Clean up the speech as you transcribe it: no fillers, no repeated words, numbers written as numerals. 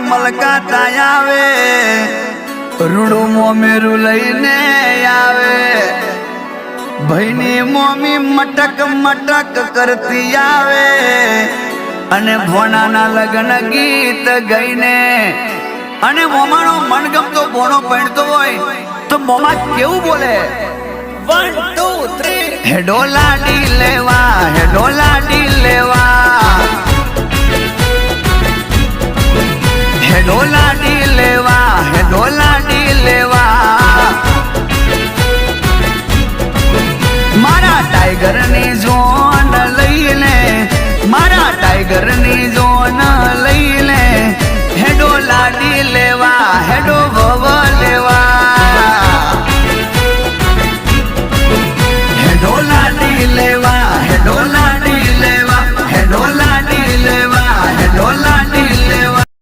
મલકાતા આવે રૂડું મોમેરું લઈને આવે ભાઈની મોમી મટક મટક કરતી આવે અને ભોણાના લગ્ન ગીત ગાઈને અને મોમાનો મનગમતો ભોણો પહેરતો હોય તો મોમા કેવું બોલે 1 2 3 હેડો લાડી લેવા હેડો લાડી લેવા હેડો લાડી લેવા હેડો લાડી લેવા મારા ટાઈગરની જોન લઈને મારા ટાઈગરની જોન લઈને